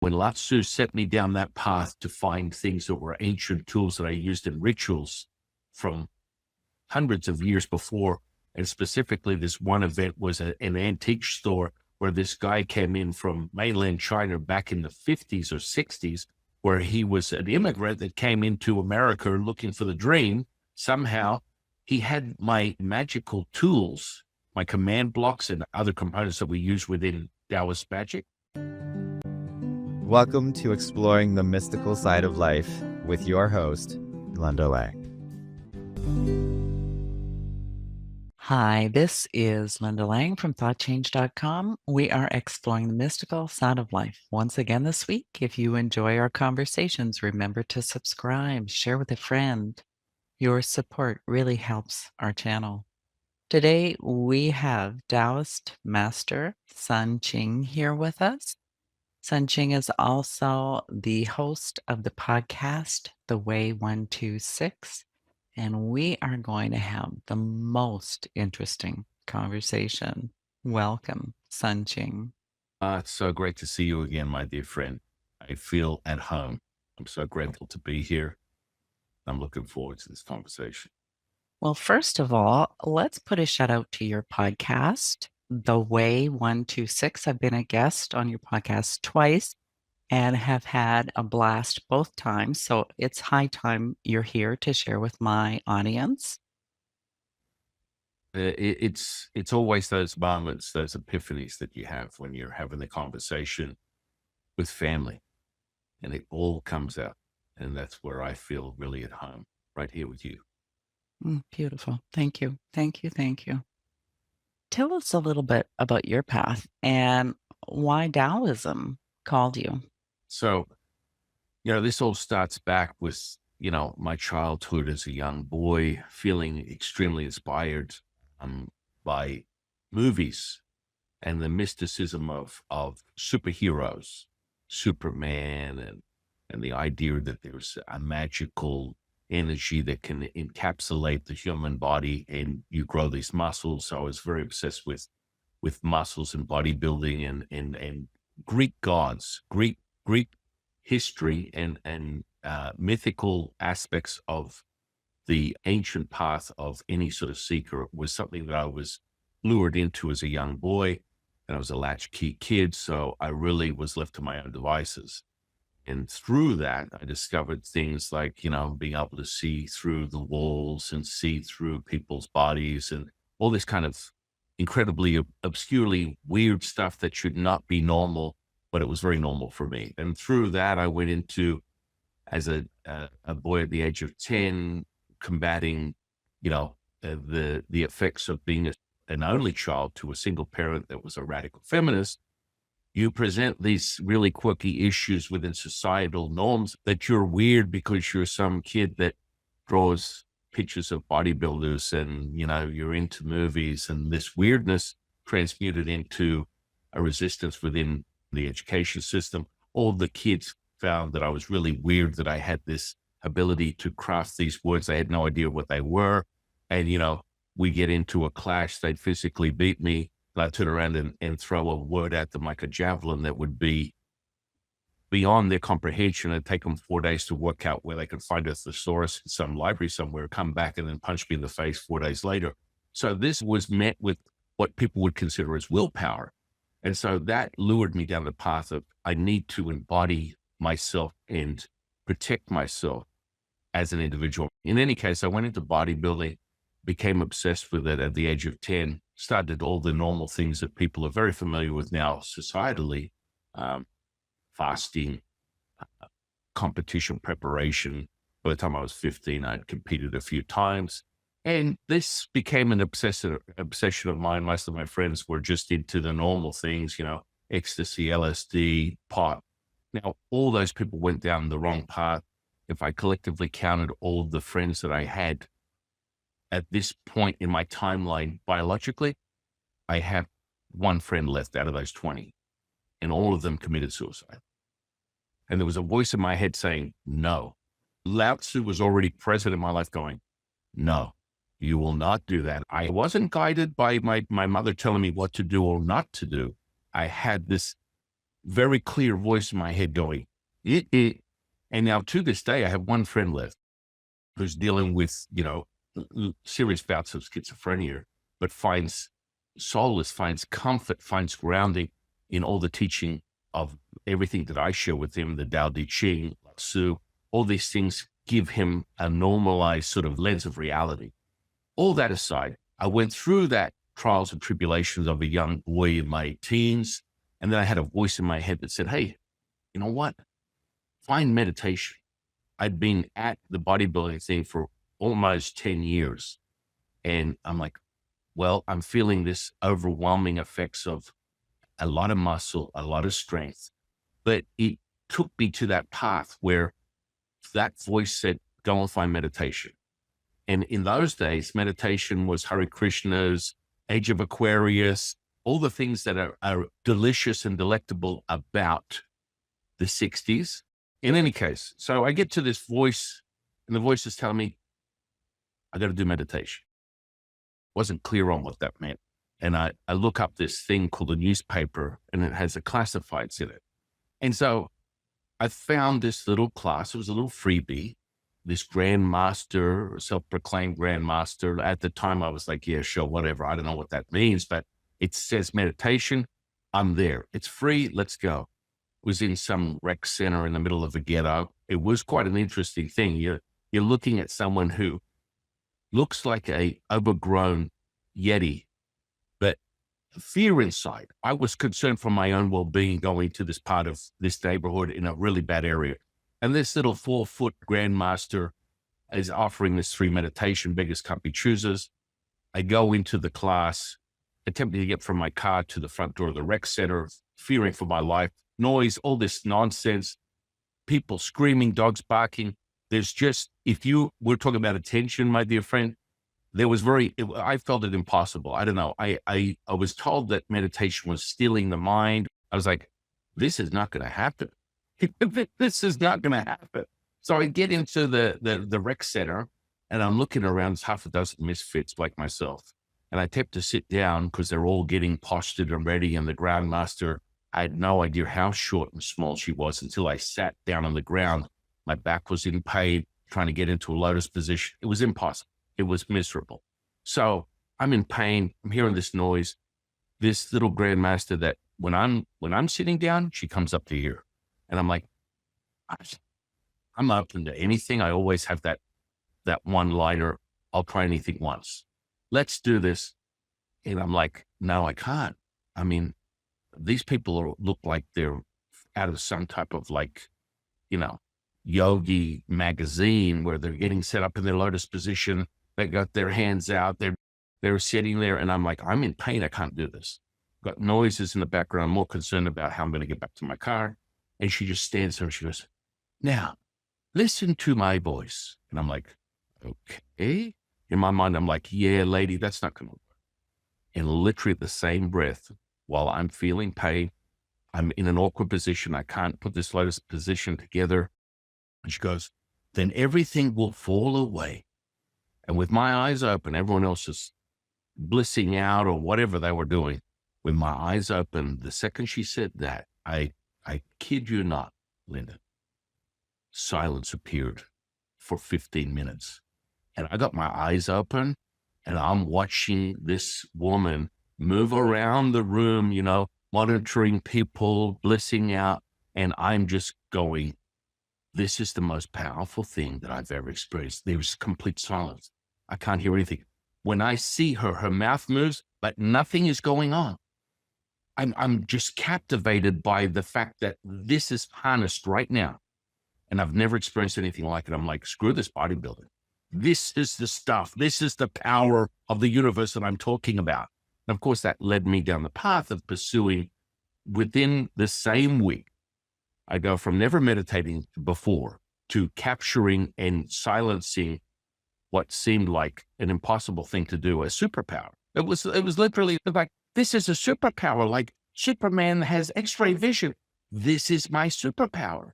When Lao Tzu set me down that path to find things that were ancient tools that I used in rituals from hundreds of years before, and specifically this one event was an antique store where this guy came in from mainland China back in the 50s or 60s, where he was an immigrant that came into America looking for the dream. Somehow he had my magical tools, my command blocks and other components that we use within Taoist Magic. Welcome to Exploring the Mystical Side of Life with your host, Glenda Lang. Hi, this is Linda Lang from ThoughtChange.com. We are exploring the mystical side of life. Once again this week, if you enjoy our conversations, remember to subscribe, share with a friend. Your support really helps our channel. Today, we have Taoist Master San Qing here with us. San Qing is also the host of the podcast, The Way 126. And we are going to have the most interesting conversation. Welcome, San Qing. It's so great to see you again, my dear friend. I feel at home. I'm so grateful to be here. I'm looking forward to this conversation. Well, first of all, let's put a shout out to your podcast, The Way 126. I've been a guest on your podcast twice and have had a blast both times. So it's high time you're here to share with my audience. It's always those moments, those epiphanies that you have when you're having the conversation with family, and it all comes out. And that's where I feel really at home, right here with you. Beautiful. Thank you. Thank you. Thank you. Tell us a little bit about your path and why Taoism called you. So, this all starts back with, my childhood as a young boy, feeling extremely inspired by movies and the mysticism of superheroes, Superman, and the idea that there's a magical energy that can encapsulate the human body and you grow these muscles. So I was very obsessed with muscles and bodybuilding and Greek gods, Greek history and mythical aspects of the ancient path of any sort of seeker was something that I was lured into as a young boy, and I was a latchkey kid. So I really was left to my own devices. And through that, I discovered things like, being able to see through the walls and see through people's bodies and all this kind of incredibly obscurely weird stuff that should not be normal, but it was very normal for me. And through that, I went into, as a boy at the age of 10, combating, the effects of being an only child to a single parent that was a radical feminist. You present these really quirky issues within societal norms that you're weird because you're some kid that draws pictures of bodybuilders and, you're into movies, and this weirdness transmuted into a resistance within the education system. All the kids found that I was really weird, that I had this ability to craft these words. I had no idea what they were. And, we get into a clash, they'd physically beat me. I'd turn around and throw a word at them like a javelin that would be beyond their comprehension. It'd take them 4 days to work out where they could find a thesaurus in some library somewhere, come back and then punch me in the face 4 days later. So this was met with what people would consider as willpower. And so that lured me down the path of, I need to embody myself and protect myself as an individual. In any case, I went into bodybuilding, became obsessed with it at the age of 10, started all the normal things that people are very familiar with now societally, fasting, competition preparation. By the time I was 15, I'd competed a few times. And this became an obsession of mine. Most of my friends were just into the normal things, ecstasy, LSD, pot. Now, all those people went down the wrong path. If I collectively counted all of the friends that I had at this point in my timeline biologically, I have one friend left out of those 20, and all of them committed suicide. And there was a voice in my head saying, no. Lao Tzu was already present in my life going, no, you will not do that. I wasn't guided by my mother telling me what to do or not to do. I had this very clear voice in my head going, "Eh, eh." And now to this day, I have one friend left who's dealing with, serious bouts of schizophrenia, but finds solace, finds comfort, finds grounding in all the teaching of everything that I share with him, the Tao Te Ching, Lao Tzu. All these things give him a normalized sort of lens of reality. All that aside, I went through that trials and tribulations of a young boy in my teens, and then I had a voice in my head that said, "Hey, you know what? Find meditation." I'd been at the bodybuilding thing for almost 10 years. And I'm like, well, I'm feeling this overwhelming effects of a lot of muscle, a lot of strength. But it took me to that path where that voice said, go and find meditation. And in those days, meditation was Hare Krishna's, Age of Aquarius, all the things that are delicious and delectable about the 60s. In any case, so I get to this voice, and the voice is telling me, I got to do meditation. Wasn't clear on what that meant. And I look up this thing called a newspaper, and it has the classifieds in it. And so I found this little class. It was a little freebie. This grandmaster, self-proclaimed grandmaster. At the time, I was like, yeah, sure, whatever. I don't know what that means, but it says meditation. I'm there. It's free. Let's go. Was in some rec center in the middle of the ghetto. It was quite an interesting thing. You're looking at someone who looks like a overgrown Yeti, but fear inside. I was concerned for my own well-being going to this part of this neighborhood in a really bad area. And this little 4-foot grandmaster is offering this free meditation, beggars can't be choosers. I go into the class, attempting to get from my car to the front door of the rec center, fearing for my life. Noise, all this nonsense, people screaming, dogs barking. There's just, if you were talking about attention, my dear friend, I felt it impossible. I don't know. I was told that meditation was stealing the mind. I was like, this is not going to happen. This is not going to happen. So I get into the rec center, and I'm looking around, there's half a dozen misfits like myself. And I attempt to sit down because they're all getting postured and ready, and the groundmaster, I had no idea how short and small she was until I sat down on the ground. My back was in pain, trying to get into a lotus position. It was impossible. It was miserable. So I'm in pain. I'm hearing this noise. This little grandmaster that when I'm sitting down, she comes up to here. And I'm like, I'm open to anything. I always have that one liner. I'll try anything once. Let's do this. And I'm like, no, I can't. I mean, these people look like they're out of some type of yogi magazine where they're getting set up in their lotus position. They got their hands out. They're sitting there. And I'm like, I'm in pain. I can't do this. Got noises in the background. I'm more concerned about how I'm going to get back to my car. And she just stands there and she goes, now listen to my voice. And I'm like, okay. In my mind, I'm like, yeah, lady, that's not going to work. And literally the same breath, while I'm feeling pain, I'm in an awkward position. I can't put this lotus position together. And she goes, then everything will fall away. And with my eyes open, everyone else is blissing out or whatever they were doing. With my eyes open, the second she said that, I kid you not, Linda, silence appeared for 15 minutes. And I got my eyes open and I'm watching this woman move around the room, monitoring people, blissing out. And I'm just going, this is the most powerful thing that I've ever experienced. There's complete silence. I can't hear anything. When I see her mouth moves, but nothing is going on. I'm just captivated by the fact that this is harnessed right now. And I've never experienced anything like it. I'm like, screw this bodybuilding. This is the stuff. This is the power of the universe that I'm talking about. And of course, that led me down the path of pursuing within the same week. I go from never meditating before to capturing and silencing what seemed like an impossible thing to do, a superpower. It was literally like, this is a superpower. Like Superman has X-ray vision. This is my superpower.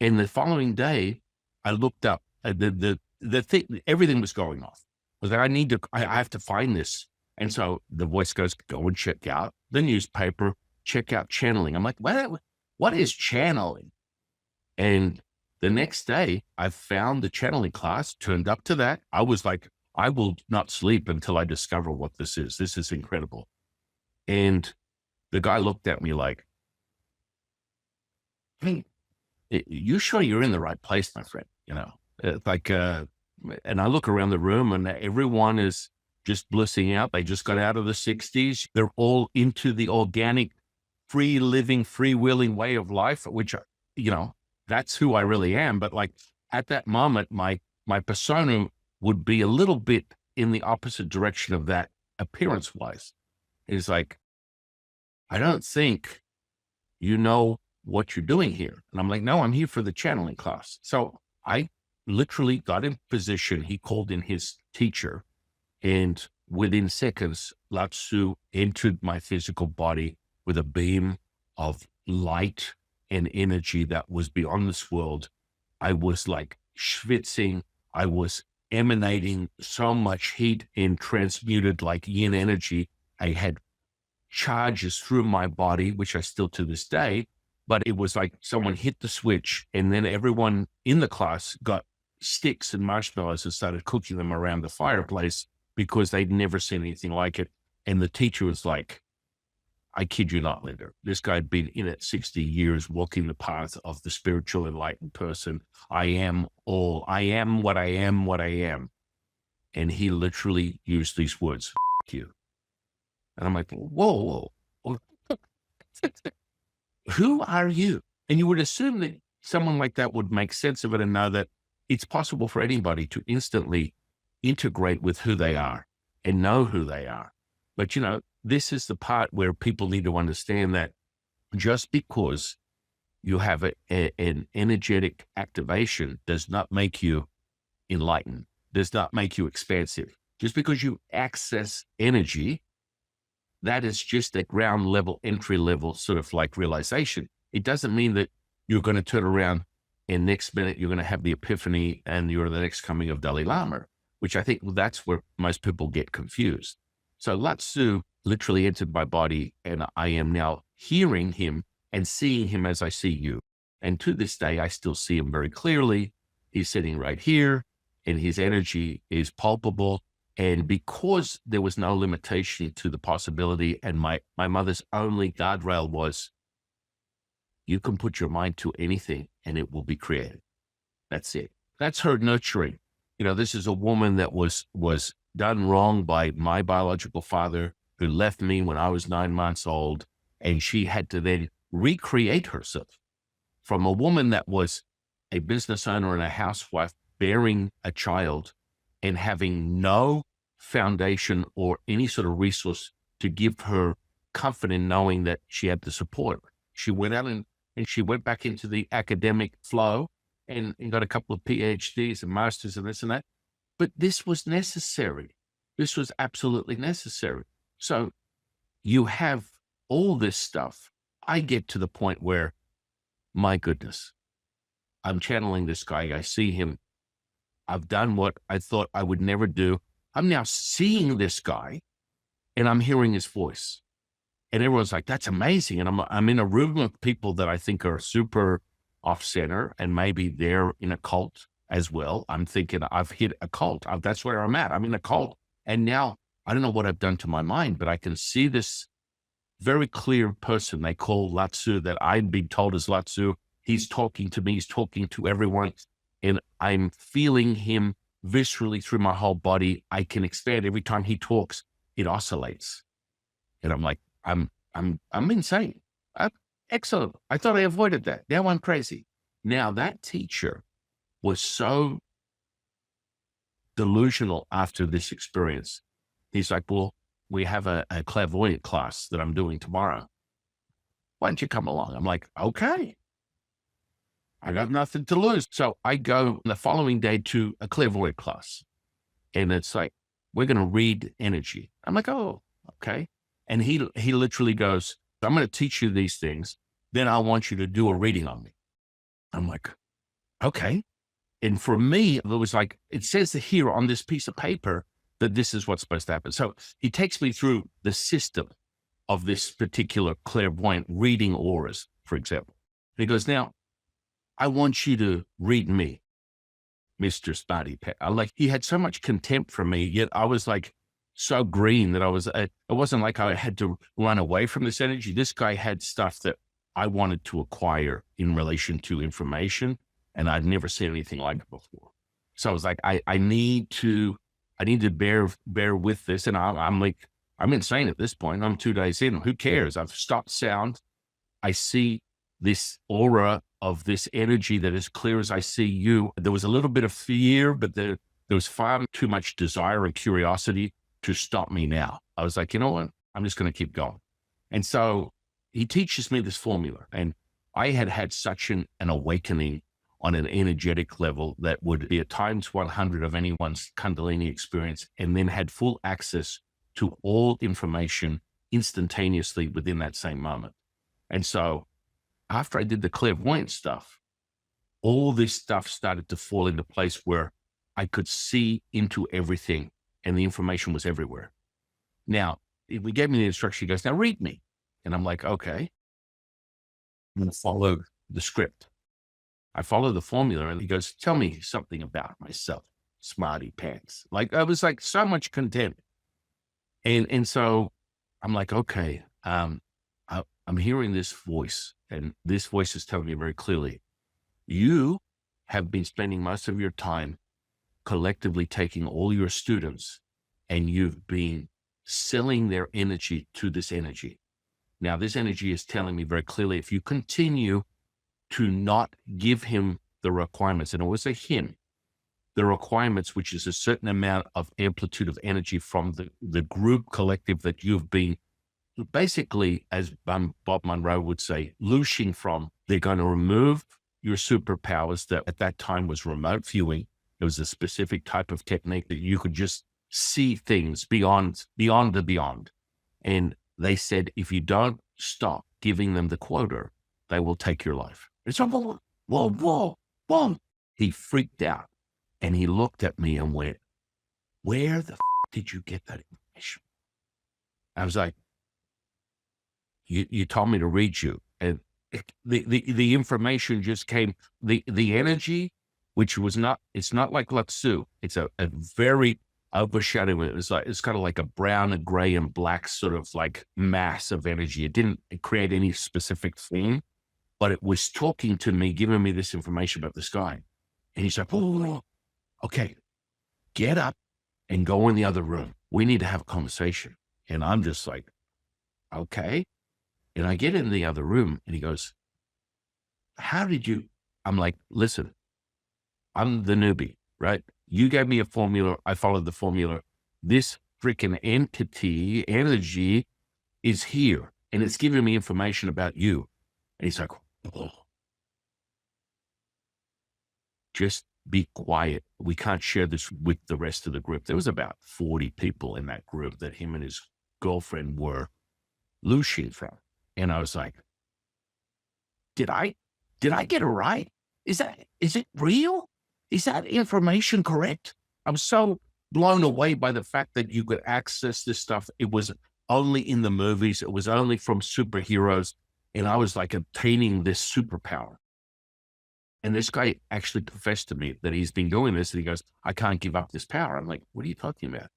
And the following day, I looked up the thing, everything was going off. I was like, I have to find this. And so the voice goes, go and check out the newspaper, check out channeling. I'm like, what is channeling? And the next day I found the channeling class, turned up to that. I was like, I will not sleep until I discover what this is. This is incredible. And the guy looked at me like, hey, you sure you're in the right place, my friend? You know, and I look around the room and everyone is just blissing out. They just got out of the 60s. They're all into the organic, free living, freewheeling way of life, which, you know, that's who I really am. But like at that moment, my persona would be a little bit in the opposite direction of that appearance wise. It's like, I don't think you know what you're doing here. And I'm like, no, I'm here for the channeling class. So I literally got in position. He called in his teacher, and within seconds, Lao Tzu entered my physical body with a beam of light and energy that was beyond this world. I was like schwitzing. I was emanating so much heat and transmuted like yin energy. I had charges through my body, which I still to this day, but it was like someone hit the switch and then everyone in the class got sticks and marshmallows and started cooking them around the fireplace because they'd never seen anything like it. And the teacher was like, I kid you not, Linda, this guy had been in it 60 years, walking the path of the spiritual enlightened person. I am what I am. And he literally used these words, F you. And I'm like, whoa. Who are you? And you would assume that someone like that would make sense of it and know that it's possible for anybody to instantly integrate with who they are and know who they are. But, you know, this is the part where people need to understand that just because you have an energetic activation does not make you enlightened, does not make you expansive. Just because you access energy, that is just a ground level, entry level sort of like realization. It doesn't mean that you're going to turn around and next minute you're going to have the epiphany and you're the next coming of Dalai Lama, which I think that's where most people get confused. So Lao Tzu literally entered my body and I am now hearing him and seeing him as I see you. And to this day, I still see him very clearly. He's sitting right here and his energy is palpable. And because there was no limitation to the possibility, and my mother's only guardrail was, you can put your mind to anything and it will be created. That's it. That's her nurturing. You know, this is a woman that was done wrong by my biological father, who left me when I was 9 months old. And she had to then recreate herself from a woman that was a business owner and a housewife bearing a child and having no foundation or any sort of resource to give her comfort in knowing that she had the support. She went out and she went back into the academic flow and got a couple of PhDs and masters and this and that. But this was necessary. This was absolutely necessary. So you have all this stuff. I get to the point where, my goodness, I'm channeling this guy. I see him. I've done what I thought I would never do. I'm now seeing this guy and I'm hearing his voice. And everyone's like, that's amazing. And I'm in a room of people that I think are super off center and maybe they're in a cult as well. I'm thinking I've hit a cult. That's where I'm at. I'm in a cult. And now I don't know what I've done to my mind, but I can see this very clear person they call Lao Tzu that I've been told is Lao Tzu. He's talking to me. He's talking to everyone. And I'm feeling him viscerally through my whole body. I can expand every time he talks. It oscillates. And I'm like, I'm insane. Excellent. I thought I avoided that. Now I'm crazy. Now that teacher was so delusional after this experience. He's like, well, we have a clairvoyant class that I'm doing tomorrow. Why don't you come along? I'm like, okay. I got nothing to lose. So I go the following day to a clairvoyant class. And it's like, we're going to read energy. I'm like, oh, okay. And he literally goes, I'm going to teach you these things. Then I want you to do a reading on me. I'm like, okay. And for me, it was like, it says here on this piece of paper that this is what's supposed to happen. So he takes me through the system of this particular clairvoyant reading auras, for example. And he goes, now, I want you to read me, Mr. Smarty Pants. Like, he had so much contempt for me, yet I was like so green that it wasn't like I had to run away from this energy. This guy had stuff that I wanted to acquire in relation to information, and I'd never seen anything like it before. So I was like, I need to bear with this. And I'm like, I'm insane at this point. I'm 2 days in. Who cares? I've stopped sound. I see this aura of this energy that is clear as I see you. There was a little bit of fear, but there was far too much desire and curiosity to stop me now. I was like, you know what? I'm just going to keep going. And so he teaches me this formula. And I had such an awakening on an energetic level that would be at times 100 of anyone's Kundalini experience, and then had full access to all information instantaneously within that same moment. And so after I did the clairvoyant stuff, all this stuff started to fall into place where I could see into everything and the information was everywhere. Now, he gave me the instruction. He goes, now read me. And I'm like, okay. I'm going to follow the script. I follow the formula, and he goes, tell me something about myself, Smarty Pants. Like, I was like so much content. And so I'm like, okay, I'm hearing this voice, and this voice is telling me very clearly, you have been spending most of your time collectively taking all your students, and you've been selling their energy to this energy. Now, this energy is telling me very clearly, if you continue to not give him the requirements, and it was a him, the requirements, which is a certain amount of amplitude of energy from the group collective that you've been basically, as Bob Monroe would say, looshing from. They're going to remove your superpowers that at that time was remote viewing. It was a specific type of technique that you could just see things beyond the beyond. And they said, if you don't stop giving them the quota, they will take your life. It's like, whoa. He freaked out, and he looked at me and went, where the did you get that information? I was like, you told me to read you. And the information just came, the energy, which was not, it's not like Lao Tzu. It's a very overshadowing. It's kind of like a brown and gray and black sort of like mass of energy. It didn't create any specific theme, but it was talking to me, giving me this information about this guy. And he's like, oh, okay, get up and go in the other room. We need to have a conversation. And I'm just like, okay. And I get in the other room, and he goes, how did you? I'm like, listen, I'm the newbie, right? You gave me a formula. I followed the formula. This freaking entity, energy is here, and it's giving me information about you. And he's like, oh, just be quiet. We can't share this with the rest of the group. There was about 40 people in that group that him and his girlfriend were looshing from. And I was like, did I get it right? Is it real? Is that information correct? I'm so blown away by the fact that you could access this stuff. It was only in the movies. It was only from superheroes. And I was like obtaining this superpower. And this guy actually confessed to me that he's been doing this. And he goes, I can't give up this power. I'm like, what are you talking about?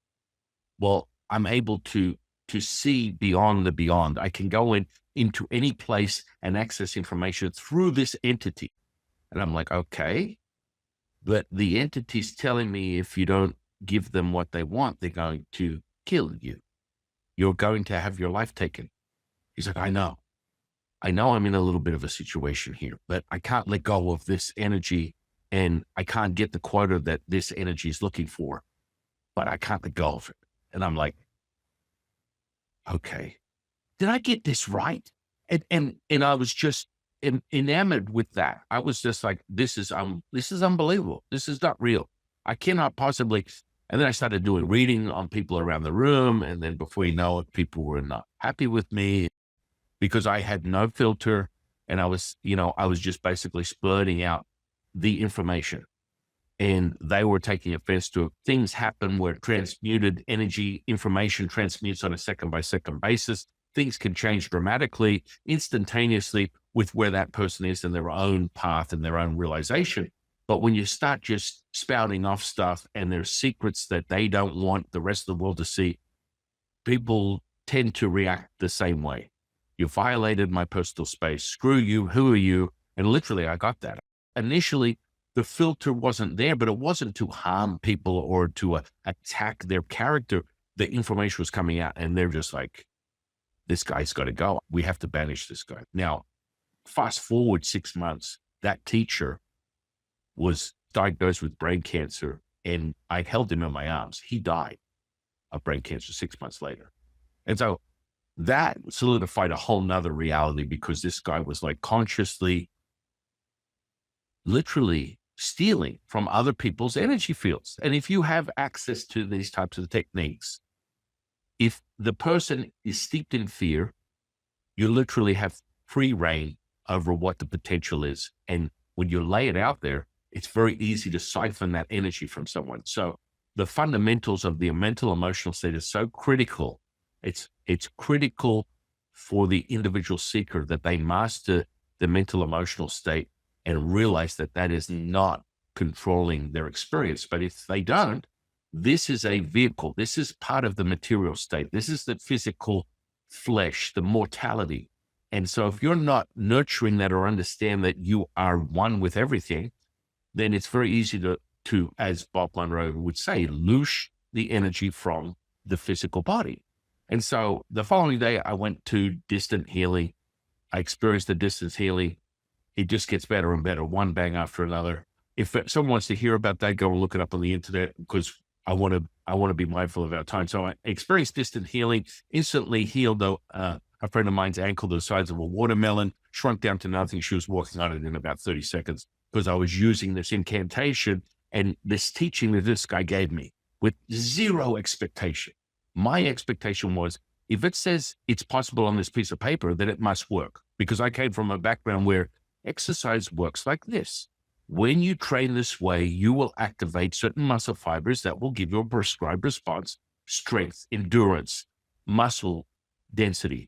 Well, I'm able to see beyond the beyond. I can go into any place and access information through this entity. And I'm like, okay, but the entity's telling me if you don't give them what they want, they're going to kill you. You're going to have your life taken. He's like, I know I'm in a little bit of a situation here, but I can't let go of this energy, and I can't get the quota that this energy is looking for, but I can't let go of it. And I'm like, okay, did I get this right? And I was just enamored with that. I was just like, this is unbelievable. This is not real. I cannot possibly. And then I started doing reading on people around the room. And then before you know it, people were not happy with me because I had no filter. And I was just basically splurting out the information. And they were taking offense to it. Things happen where transmuted energy information transmutes on a second by second basis. things can change dramatically, instantaneously with where that person is in their own path and their own realization. But when you start just spouting off stuff and there's secrets that they don't want the rest of the world to see, people tend to react the same way. You violated my personal space. Screw you. Who are you? And literally, I got that. Initially, the filter wasn't there, but it wasn't to harm people or to attack their character. The information was coming out, and they're just like, this guy's got to go. We have to banish this guy. Now, fast forward 6 months, that teacher was diagnosed with brain cancer, and I held him in my arms. He died of brain cancer 6 months later. And so that solidified a whole nother reality, because this guy was like consciously, literally stealing from other people's energy fields. And if you have access to these types of techniques, if the person is steeped in fear, you literally have free reign over what the potential is. And when you lay it out there, it's very easy to siphon that energy from someone. So the fundamentals of the mental emotional state is so critical. It's critical for the individual seeker that they master the mental emotional state and realize that that is not controlling their experience. But if they don't, this is a vehicle. This is part of the material state. This is the physical flesh, the mortality. And so if you're not nurturing that or understand that you are one with everything, then it's very easy to, as Bob Monroe would say, loose the energy from the physical body. And so the following day, I went to distant healing. I experienced the distance healing. It just gets better and better, one bang after another. If someone wants to hear about that, go and look it up on the internet, because I want to be mindful of our time. So I experienced distant healing, instantly healed a friend of mine's ankle the size of a watermelon, shrunk down to nothing. She was walking on it in about 30 seconds because I was using this incantation and this teaching that this guy gave me with zero expectation. My expectation was, if it says it's possible on this piece of paper, then it must work, because I came from a background where exercise works like this. When you train this way, you will activate certain muscle fibers that will give you a prescribed response: strength, endurance, muscle density.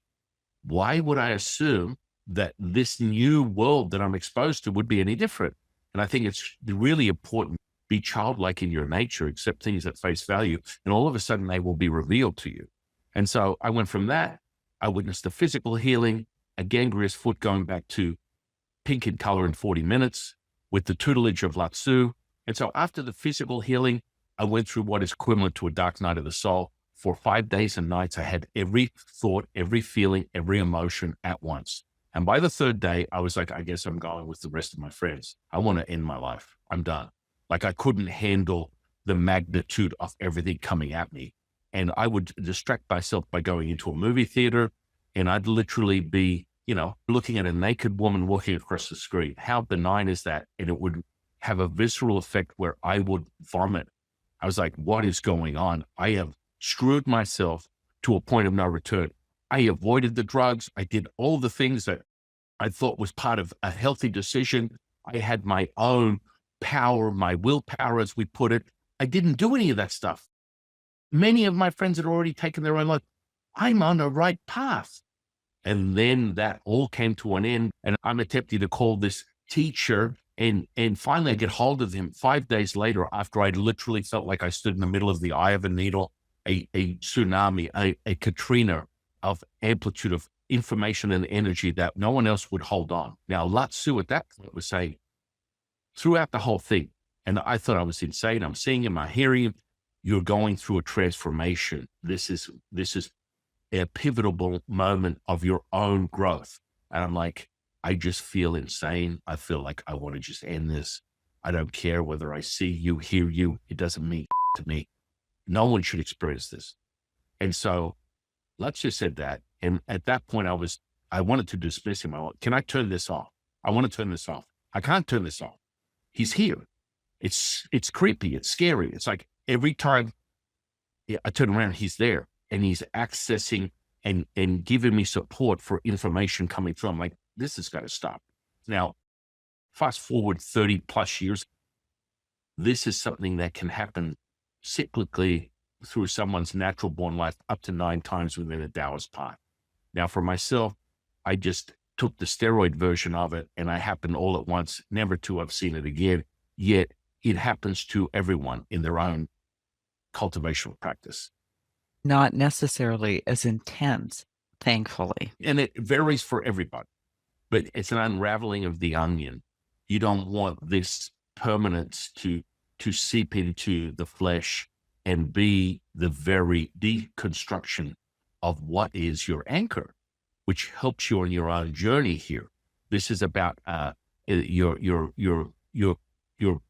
Why would I assume that this new world that I'm exposed to would be any different? And I think it's really important. Be childlike in your nature, accept things at face value, and all of a sudden they will be revealed to you. And so I went from that. I witnessed the physical healing, a gangrenous foot going back to pink in color in 40 minutes with the tutelage of Lao Tzu. And so after the physical healing, I went through what is equivalent to a dark night of the soul. For 5 days and nights, I had every thought, every feeling, every emotion at once. And by the third day, I was like, I guess I'm going with the rest of my friends. I want to end my life. I'm done. Like, I couldn't handle the magnitude of everything coming at me. And I would distract myself by going into a movie theater, and I'd literally be, looking at a naked woman walking across the screen. How benign is that? And it would have a visceral effect where I would vomit. I was like, what is going on? I have screwed myself to a point of no return. I avoided the drugs. I did all the things that I thought was part of a healthy decision. I had my own power, my willpower, as we put it. I didn't do any of that stuff. Many of my friends had already taken their own life. I'm on the right path. And then that all came to an end. And I'm attempting to call this teacher. And finally I get hold of him 5 days later, after I literally felt like I stood in the middle of the eye of a needle, a tsunami, a Katrina of amplitude of information and energy that no one else would hold on. Now, Lao Tzu at that point was saying, throughout the whole thing, and I thought I was insane. I'm seeing him, I'm hearing him. You're going through a transformation. This is a pivotal moment of your own growth. And I'm like, I just feel insane. I feel like I want to just end this. I don't care whether I see you, hear you. It doesn't mean to me. No one should experience this. And so let's just said that. And at that point, I wanted to dismiss him. Can I turn this off? I want to turn this off. I can't turn this off. He's here. It's creepy. It's scary. It's like every time I turn around, he's there, and he's accessing and giving me support for information coming through. I'm like, this has got to stop. Now, fast forward 30 plus years, this is something that can happen cyclically through someone's natural born life up to 9 times within a Taoist path. Now, for myself, I just took the steroid version of it, and I happened all at once never to have seen it again. Yet it happens to everyone in their own cultivational practice. Not necessarily as intense, thankfully. And it varies for everybody, but it's an unraveling of the onion. You don't want this permanence to seep into the flesh and be the very deconstruction of what is your anchor, which helps you on your own journey here. This is about your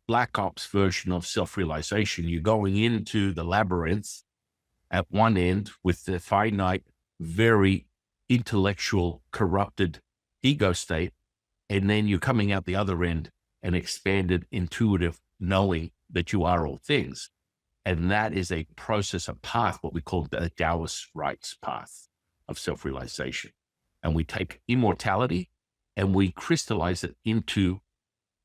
black ops version of self-realization. You're going into the labyrinth at one end with the finite, very intellectual, corrupted ego state, and then you're coming out the other end, an expanded, intuitive knowing that you are all things. And that is a process, a path, what we call the Taoist rights path of self-realization. And we take immortality and we crystallize it into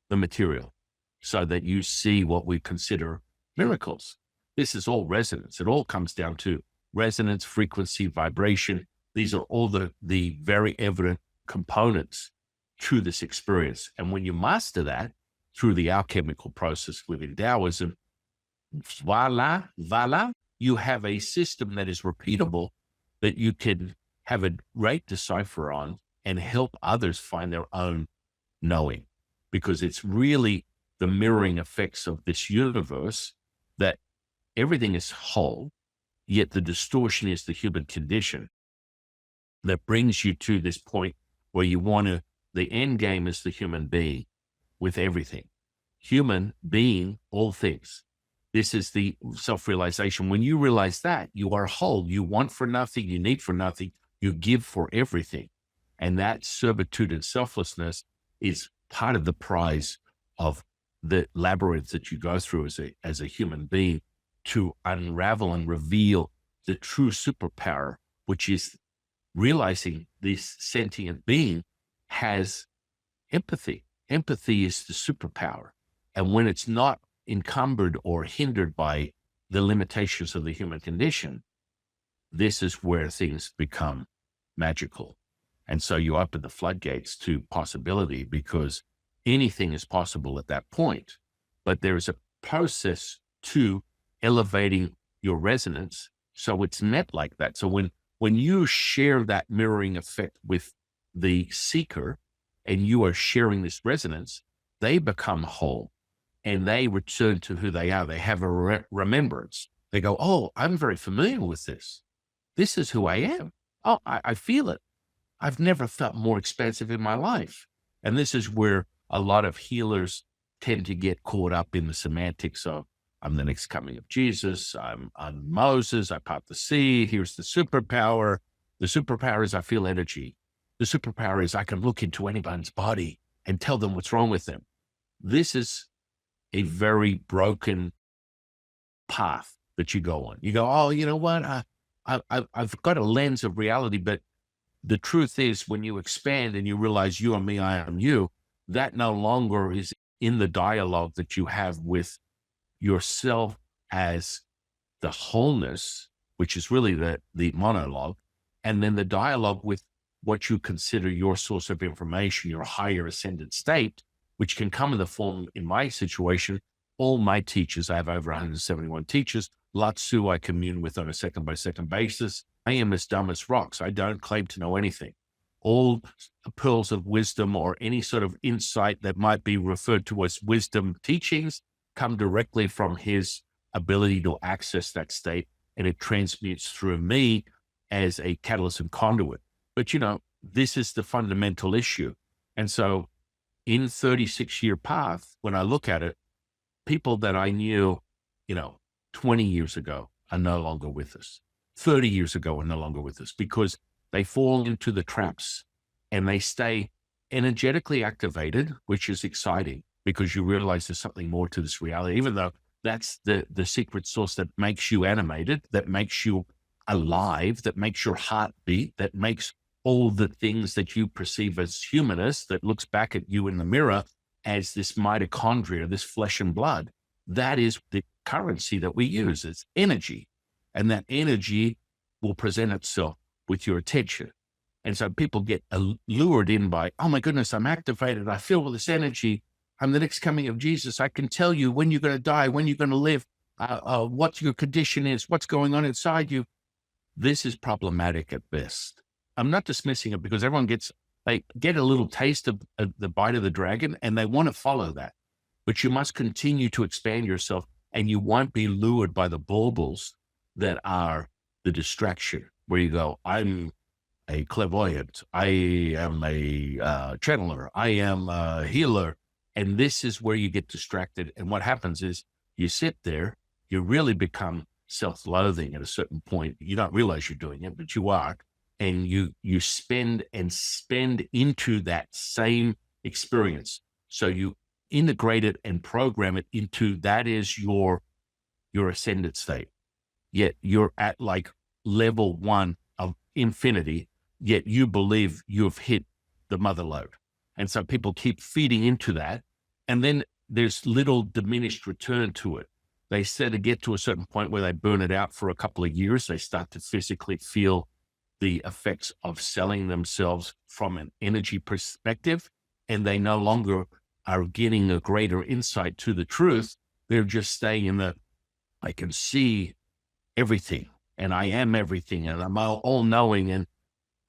the material so that you see what we consider miracles. This is all resonance. It all comes down to resonance, frequency, vibration. These are all the very evident components to this experience. And when you master that through the alchemical process within Taoism, voila, you have a system that is repeatable that you can have a great decipher on and help others find their own knowing, because it's really the mirroring effects of this universe that everything is whole, yet the distortion is the human condition that brings you to this point where you want to, the end game is the human being with everything. Human being, all things. This is the self-realization. When you realize that, you are whole. You want for nothing, you need for nothing, you give for everything. And that servitude and selflessness is part of the prize of the labyrinth that you go through as a human being to unravel and reveal the true superpower, which is realizing this sentient being has empathy. Empathy is the superpower. And when it's not encumbered or hindered by the limitations of the human condition, this is where things become magical. And so you open the floodgates to possibility, because anything is possible at that point. But there is a process to elevating your resonance so it's net like that. So when you share that mirroring effect with the seeker and you are sharing this resonance, they become whole and they return to who they are. They have a remembrance. They go, oh, I'm very familiar with this. This is who I am. Oh, I feel it. I've never felt more expansive in my life. And this is where a lot of healers tend to get caught up in the semantics of, I'm the next coming of Jesus. I'm Moses. I part the sea. Here's the superpower. The superpower is I feel energy. The superpower is I can look into anyone's body and tell them what's wrong with them. This is a very broken path that you go on. You go, oh, you know what? I've got a lens of reality, but the truth is when you expand and you realize you are me, I am you, that no longer is in the dialogue that you have with yourself as the wholeness, which is really the monologue, and then the dialogue with what you consider your source of information, your higher ascended state, which can come in the form, in my situation, all my teachers, I have over 171 teachers. Lao Tzu I commune with on a second-by-second basis. I am as dumb as rocks. I don't claim to know anything. All pearls of wisdom or any sort of insight that might be referred to as wisdom teachings come directly from his ability to access that state, and it transmutes through me as a catalyst and conduit. But, you know, this is the fundamental issue. And so in 36-year path, when I look at it, people that I knew, 20 years ago are no longer with us. 30 years ago are no longer with us because they fall into the traps and they stay energetically activated, which is exciting because you realize there's something more to this reality, even though that's the secret source that makes you animated, that makes you alive, that makes your heart beat, that makes all the things that you perceive as humanist, that looks back at you in the mirror as this mitochondria, this flesh and blood. That is the currency that we use. It's energy. And that energy will present itself with your attention. And so people get lured in by, oh my goodness, I'm activated. I feel all this energy. I'm the next coming of Jesus. I can tell you when you're going to die, when you're going to live, what your condition is, what's going on inside you. This is problematic at best. I'm not dismissing it because everyone they get a little taste of the bite of the dragon and they want to follow that. But you must continue to expand yourself, and you won't be lured by the baubles that are the distraction, where you go, I'm a clairvoyant, I am a channeler, I am a healer. And this is where you get distracted. And what happens is you sit there, you really become self-loathing at a certain point. You don't realize you're doing it, but you are. And you spend into that same experience. So you integrate it and program it into that is your ascended state. Yet you're at like level 1 of infinity, yet you believe you've hit the mother lode. And so people keep feeding into that. And then there's little diminished return to it. They said to get to a certain point where they burn it out for a couple of years, they start to physically feel the effects of selling themselves from an energy perspective, and they no longer are getting a greater insight to the truth. They're just staying in I can see everything, and I am everything, and I'm all knowing. And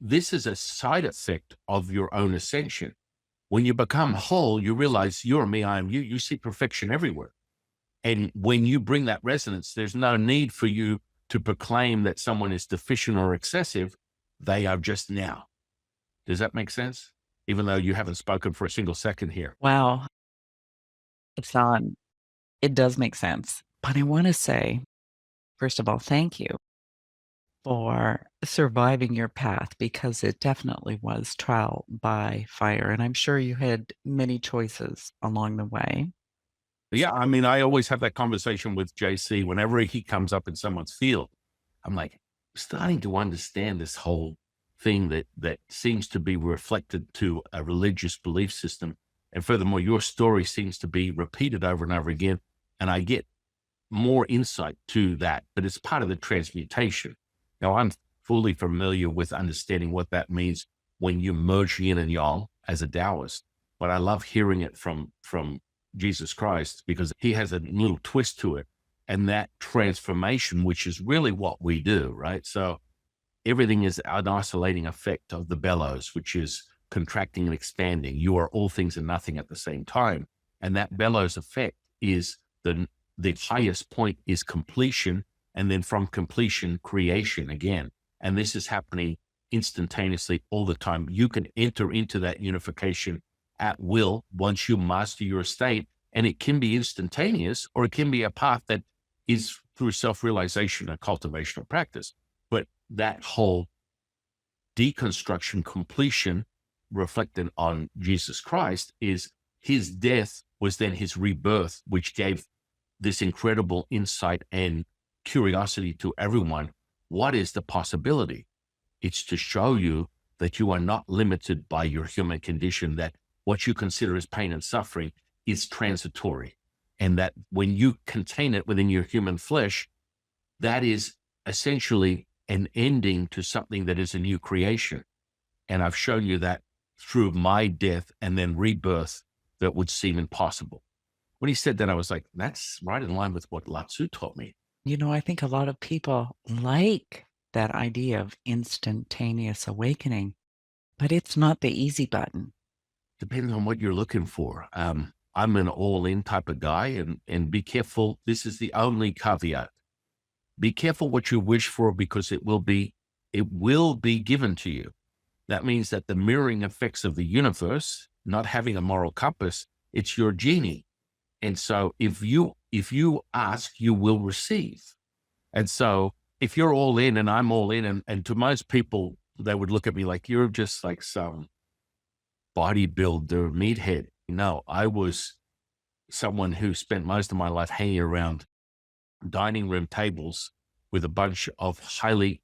this is a side effect of your own ascension. When you become whole, you realize you're me, I am you. You see perfection everywhere. And when you bring that resonance, there's no need for you to proclaim that someone is deficient or excessive. They are just now. Does that make sense? Even though you haven't spoken for a single second here. Wow. It's on. It does make sense. But I want to say, first of all, thank you for surviving your path, because it definitely was trial by fire. And I'm sure you had many choices along the way. Yeah, I mean, I always have that conversation with JC whenever he comes up in someone's field. I'm like, starting to understand this whole thing that seems to be reflected to a religious belief system. And furthermore, your story seems to be repeated over and over again. And I get more insight to that, but it's part of the transmutation. Now, I'm fully familiar with understanding what that means when you merge yin and yang as a Taoist, but I love hearing it from Jesus Christ, because he has a little twist to it. And that transformation, which is really what we do, right? So everything is an isolating effect of the bellows, which is contracting and expanding. You are all things and nothing at the same time. And that bellows effect is the highest point is completion. And then from completion, creation again. And this is happening instantaneously all the time. You can enter into that unification at will once you master your state. And it can be instantaneous, or it can be a path that is through self-realization and cultivation of practice. But that whole deconstruction, completion reflected on Jesus Christ is his death was then his rebirth, which gave this incredible insight and curiosity to everyone. What is the possibility? It's to show you that you are not limited by your human condition, that what you consider as pain and suffering is transitory. And that when you contain it within your human flesh, that is essentially an ending to something that is a new creation. And I've shown you that through my death and then rebirth that would seem impossible. When he said that, I was like, that's right in line with what Lao Tzu taught me. You know, I think a lot of people like that idea of instantaneous awakening, but it's not the easy button. Depending on what you're looking for. I'm an all-in type of guy, and be careful. This is the only caveat. Be careful what you wish for, because it will be given to you. That means that the mirroring effects of the universe, not having a moral compass, it's your genie. And so if you ask, you will receive. And so if you're all in and I'm all in, and to most people, they would look at me like, you're just like some bodybuilder meathead. No, I was someone who spent most of my life hanging around dining room tables with a bunch of highly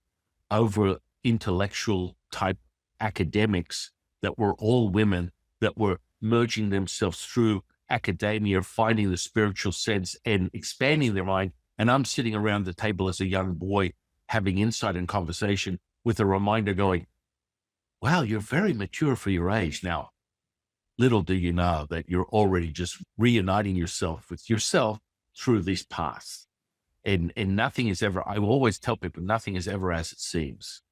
over intellectual type academics that were all women, that were merging themselves through academia, finding the spiritual sense and expanding their mind. And I'm sitting around the table as a young boy having insight and conversation with a reminder going, wow, you're very mature for your age. Now, little do you know that you're already just reuniting yourself with yourself through these paths. And nothing is ever, I will always tell people, nothing is ever as it seems.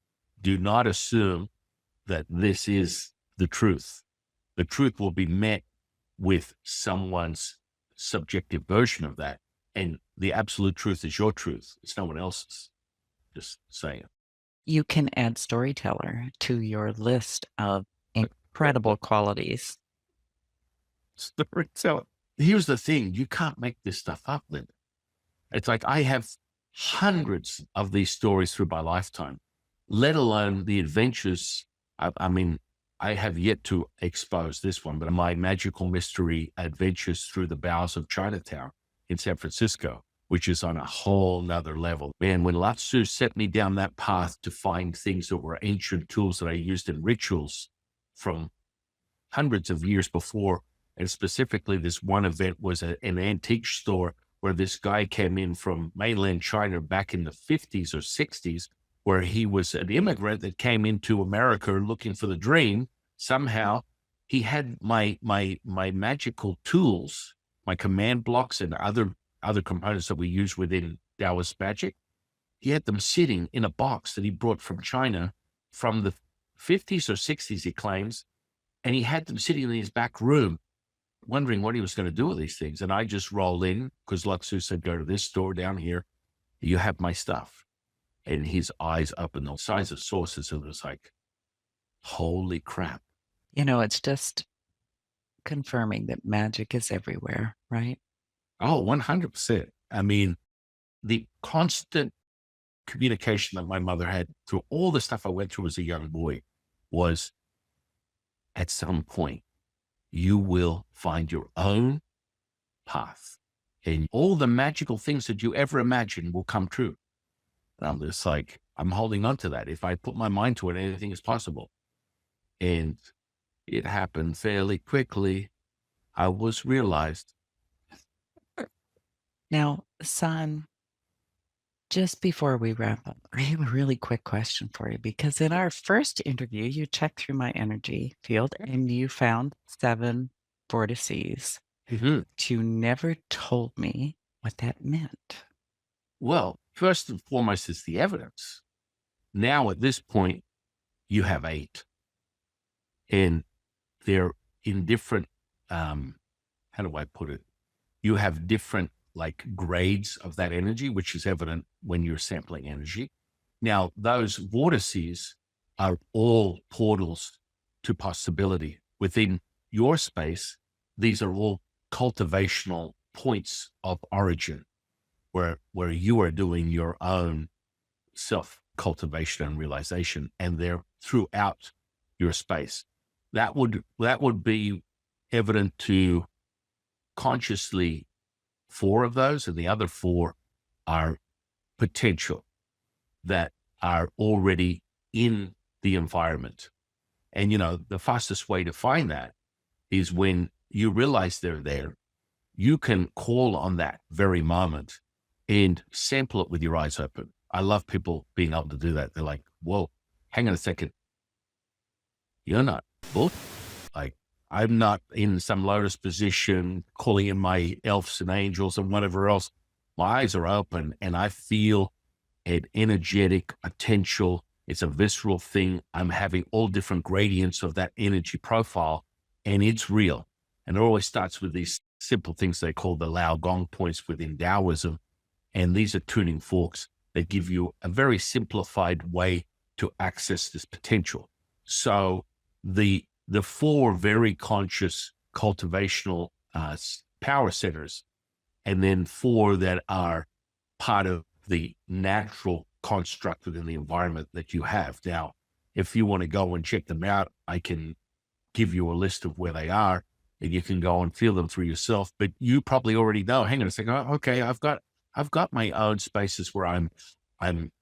Do not assume that this is the truth. The truth will be met with someone's subjective version of that. And the absolute truth is your truth. It's no one else's. Just saying. You can add storyteller to your list of incredible qualities. Storyteller. Here's the thing. You can't make this stuff up, Linda. It's like I have hundreds of these stories through my lifetime, let alone the adventures. I mean, I have yet to expose this one, but my magical mystery adventures through the bowels of Chinatown in San Francisco, which is on a whole nother level. Man, when Lao Tzu set me down that path to find things that were ancient tools that I used in rituals from hundreds of years before, and specifically this one event was an antique store where this guy came in from mainland China back in the 50s or 60s, where he was an immigrant that came into America looking for the dream. Somehow he had my magical tools, my command blocks and other components that we use within Taoist Magic. He had them sitting in a box that he brought from China from the 50s or 60s, he claims. And he had them sitting in his back room, wondering what he was going to do with these things. And I just rolled in because Lao Tzu said, go to this store down here. You have my stuff. And his eyes opened the size of saucers. And it was like, holy crap. It's just confirming that magic is everywhere, right? Oh, 100%. I mean, the constant communication that my mother had through all the stuff I went through as a young boy was, at some point, you will find your own path and all the magical things that you ever imagined will come true. And I'm just like, I'm holding on to that. If I put my mind to it, anything is possible. And it happened fairly quickly. I was realized. Now, San, just before we wrap up, I have a really quick question for you, because in our first interview, you checked through my energy field and you found 7 vortices. Mhm. But you never told me what that meant. Well, first and foremost is the evidence. Now, at this point, you have 8. And they're in different, how do I put it? You have different grades of that energy, which is evident when you're sampling energy. Now, those vortices are all portals to possibility within your space. These are all cultivational points of origin where you are doing your own self-cultivation and realization, and they're throughout your space. That would be evident to consciously 4 of those, and the other 4 are potential that are already in the environment. And, the fastest way to find that is when you realize they're there, you can call on that very moment and sample it with your eyes open. I love people being able to do that. They're like, whoa, hang on a second. You're not bull. I'm not in some lotus position, calling in my elves and angels and whatever else. My eyes are open and I feel an energetic potential. It's a visceral thing. I'm having all different gradients of that energy profile, and it's real. And it always starts with these simple things they call the Lao Gong points within Taoism. And these are tuning forks that give you a very simplified way to access this potential. So the 4 very conscious cultivational power centers, and then 4 that are part of the natural construct within the environment that you have. Now, if you want to go and check them out, I can give you a list of where they are, and you can go and feel them through yourself. But you probably already know. Hang on a second. Oh, okay, I've got my own spaces where I'm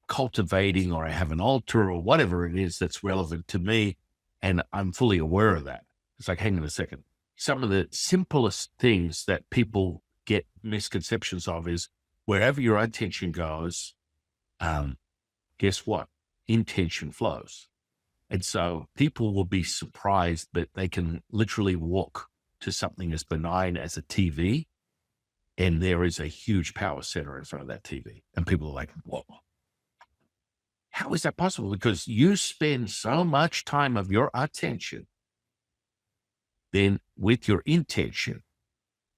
cultivating, or I have an altar, or whatever it is that's relevant to me. And I'm fully aware of that. It's like, hang on a second. Some of the simplest things that people get misconceptions of is wherever your attention goes, guess what? Intention flows. And so people will be surprised that they can literally walk to something as benign as a TV, and there is a huge power center in front of that TV. And people are like, whoa, how is that possible? Because you spend so much time of your attention then with your intention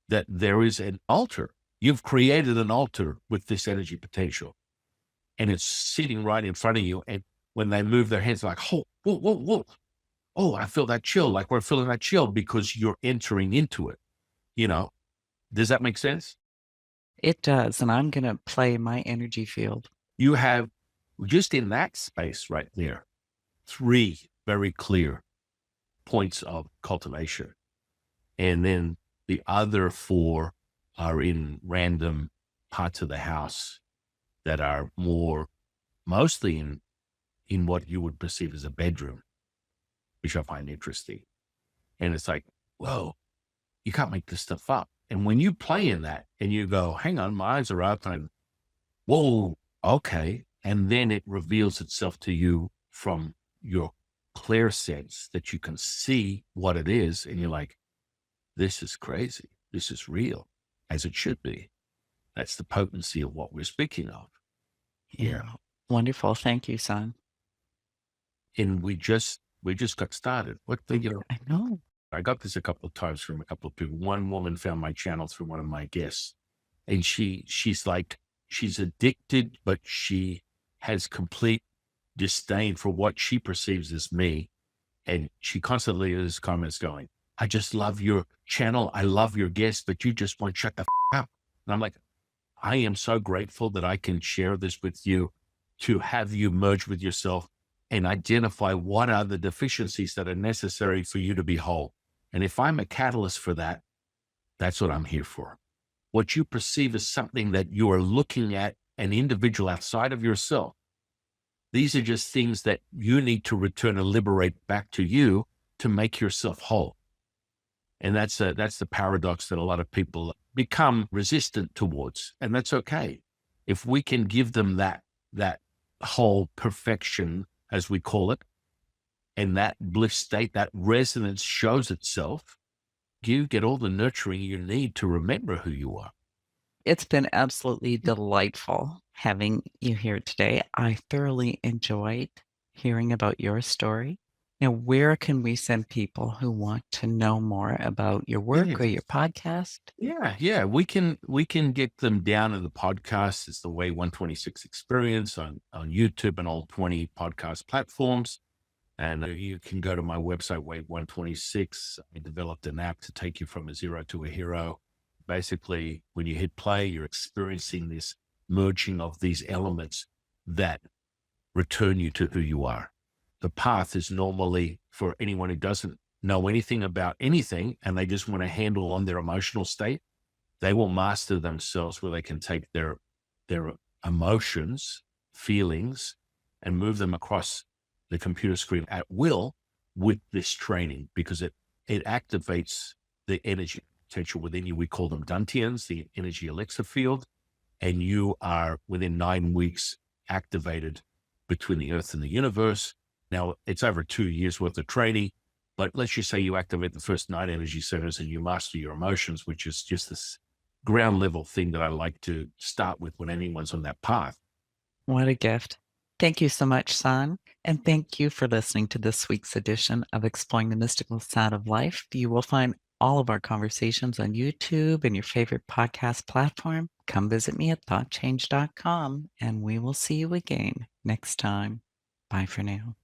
that there is an altar. You've created an altar with this energy potential, and it's sitting right in front of you. And when they move their hands, like, oh, whoa, whoa, whoa. Oh, I feel that chill. Like we're feeling that chill because you're entering into it. Does that make sense? It does. And I'm going to play my energy field. You have just in that space right there, 3 very clear points of cultivation. And then the other 4 are in random parts of the house that are mostly in what you would perceive as a bedroom, which I find interesting. And it's like, whoa, you can't make this stuff up. And when you play in that and you go, hang on, my eyes are up, and whoa, okay. And then it reveals itself to you from your clear sense that you can see what it is. And you're like, this is crazy. This is real, as it should be. That's the potency of what we're speaking of. Yeah. Wonderful. Thank you, son. And we just got started. I know. I got this a couple of times from a couple of people. One woman found my channel through one of my guests, and she's like, she's addicted, but she has complete disdain for what she perceives as me. And she constantly has comments going, I just love your channel. I love your guests, but you just won't shut the up. And I'm like, I am so grateful that I can share this with you, to have you merge with yourself and identify what are the deficiencies that are necessary for you to be whole. And if I'm a catalyst for that, that's what I'm here for. What you perceive as something that you are looking at an individual outside of yourself, these are just things that you need to return and liberate back to you to make yourself whole. And that's the paradox that a lot of people become resistant towards. And that's okay. If we can give them that whole perfection, as we call it, and that bliss state, that resonance shows itself, you get all the nurturing you need to remember who you are. It's been absolutely delightful having you here today. I thoroughly enjoyed hearing about your story. Now, where can we send people who want to know more about your work or your podcast? Yeah. We can get them down in the podcast. It's the Way 126 Experience on YouTube and all 20 podcast platforms. And you can go to my website, Way 126. I developed an app to take you from a zero to a hero. Basically, when you hit play, you're experiencing this merging of these elements that return you to who you are. The path is normally for anyone who doesn't know anything about anything and they just want to handle on their emotional state. They will master themselves where they can take their emotions, feelings, and move them across the computer screen at will with this training, because it activates the energy potential within you. We call them Dantians, the energy elixir field. And you are within 9 weeks activated between the earth and the universe. Now, it's over 2 years worth of training, but let's just say you activate the first 9 energy centers and you master your emotions, which is just this ground level thing that I like to start with when anyone's on that path. What a gift. Thank you so much, San. And thank you for listening to this week's edition of Exploring the Mystical Side of Life. You will find all of our conversations on YouTube and your favorite podcast platform. Come visit me at thoughtchange.com, and we will see you again next time. Bye for now.